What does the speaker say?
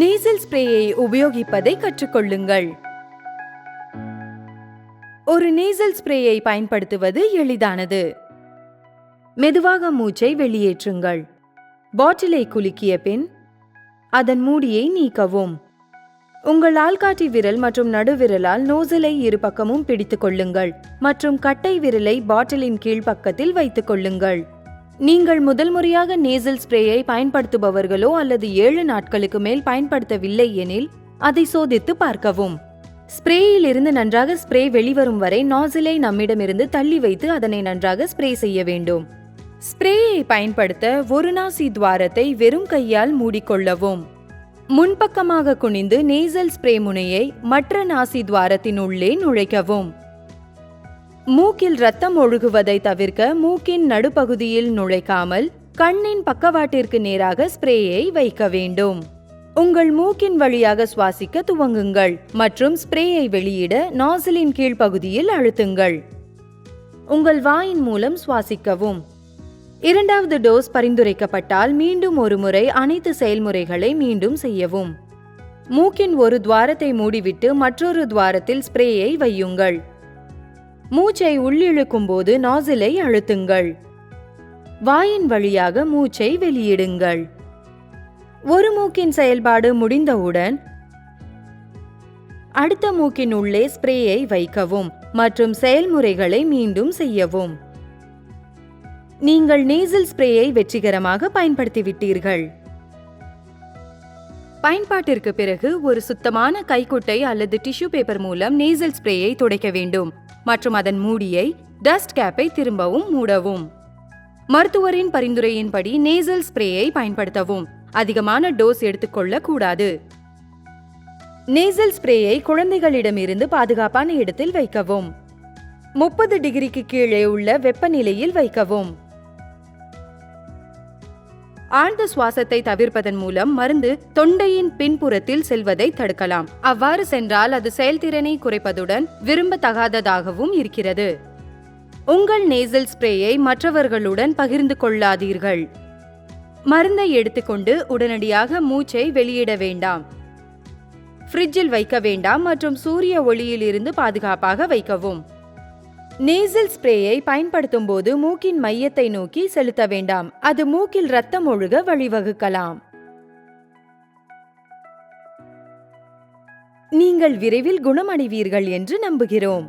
Nasal ஸ்ப்ரேயை உபயோகிப்பதை கற்றுக்கொள்ளுங்கள். ஒரு nasal ஸ்ப்ரேயை பயன்படுத்துவது எளிதானது. மெதுவாக மூச்சை வெளியேற்றுங்கள். பாட்டிலை குலுக்கிய பின் அதன் மூடியை நீக்கவும். உங்கள் ஆள்காட்டி விரல் மற்றும் நடுவிரலால் நோசலை இரு பக்கமும் பிடித்துக் கொள்ளுங்கள் மற்றும் கட்டை விரலை பாட்டிலின் கீழ்ப்பக்கத்தில் வைத்துக் கொள்ளுங்கள். நீங்கள் முதல் முறையாக நேசல் ஸ்ப்ரேயை பயன்படுத்துபவர்களோ அல்லது 7 நாட்களுக்கு மேல் பயன்படுத்தவில்லை எனில் அதை சோதித்து பார்க்கவும். ஸ்ப்ரேயில் இருந்து நன்றாக ஸ்ப்ரே வெளிவரும் வரை நாசிலை நம்மிடமிருந்து தள்ளி வைத்து அதனை நன்றாக ஸ்ப்ரே செய்ய வேண்டும். ஸ்ப்ரேயை பயன்படுத்த ஒரு நாசி துவாரத்தை வெறும் கையால் மூடிக்கொள்ளவும். முன்பக்கமாக குனிந்து நேசல் ஸ்ப்ரே முனையை மற்ற நாசி துவாரத்தின் உள்ளே நுழைக்கவும். மூக்கில் ரத்தம் ஒழுகுவதை தவிர்க்க மூக்கின் நடுப்பகுதியில் நுழைக்காமல் கண்ணின் பக்கவாட்டிற்கு நேராக ஸ்ப்ரேயை வைக்க வேண்டும். உங்கள் மூக்கின் வழியாக சுவாசிக்க துவங்குங்கள் மற்றும் ஸ்ப்ரேயை வெளியிட நாசிலின் கீழ்ப்பகுதியில் அழுத்துங்கள். உங்கள் வாயின் மூலம் சுவாசிக்கவும். இரண்டாவது டோஸ் பரிந்துரைக்கப்பட்டால் மீண்டும் ஒரு முறை அனைத்து செயல்முறைகளை மீண்டும் செய்யவும். மூக்கின் ஒரு துவாரத்தை மூடிவிட்டு மற்றொரு துவாரத்தில் ஸ்ப்ரேயை வையுங்கள். மூச்சை உள்ளிழுக்கும் போது நாசிலை அழுத்துங்கள். வாயின் வழியாக மூச்சை வெளியிடுங்கள். ஒரு மூக்கின் செயல்பாடு முடிந்தவுடன் அடுத்த மூக்கின் உள்ளே ஸ்ப்ரேயை வைக்கவும் மற்றும் செயல்முறைகளை மீண்டும் செய்யவும். நீங்கள் நேசல் ஸ்ப்ரேயை வெற்றிகரமாக பயன்படுத்திவிட்டீர்கள். பயன்பாட்டிற்கு பிறகு ஒரு சுத்தமான கைக்குட்டை அல்லது டிஷ்யூ பேப்பர் மூலம் நேசல் ஸ்ப்ரேயை துடைக்க வேண்டும் மற்றும் அதன் மூடியை டஸ்ட் கேப்பை திரும்பவும் மூடவும். மருத்துவரின் பரிந்துரையின்படி நேசல் ஸ்ப்ரேயை பயன்படுத்தவும். அதிகமான டோஸ் எடுத்துக்கொள்ள கூடாது. நேசல் ஸ்ப்ரேயை குழந்தைகளிடமிருந்து பாதுகாப்பான இடத்தில் வைக்கவும். 30 டிகிரிக்கு கீழே உள்ள வெப்பநிலையில் வைக்கவும். ஆழ்ந்த சுவாசத்தை தவிர்ப்பதன் மூலம் மருந்து தொண்டையின் பின்புறத்தில் செல்வதை தடுக்கலாம். அவ்வாறு சென்றால் அது செயல்திறனை குறைப்பதுடன் விரும்பத்தகாததாகவும் இருக்கிறது. உங்கள் நேசல் ஸ்ப்ரேயை மற்றவர்களுடன் பகிர்ந்து கொள்ளாதீர்கள். மருந்தை எடுத்துக்கொண்டு உடனடியாக மூச்சை வெளியிட வேண்டாம். ஃப்ரிட்ஜில் வைக்க வேண்டாம் மற்றும் சூரிய ஒளியில் இருந்து பாதுகாப்பாக வைக்கவும். நேசல் ஸ்ப்ரேயை பயன்படுத்தும் போது மூக்கின் மையத்தை நோக்கி செலுத்த வேண்டாம். அது மூக்கில் ரத்தம் ஒழுக வழிவகுக்கலாம். நீங்கள் விரைவில் குணமடைவீர்கள் என்று நம்புகிறோம்.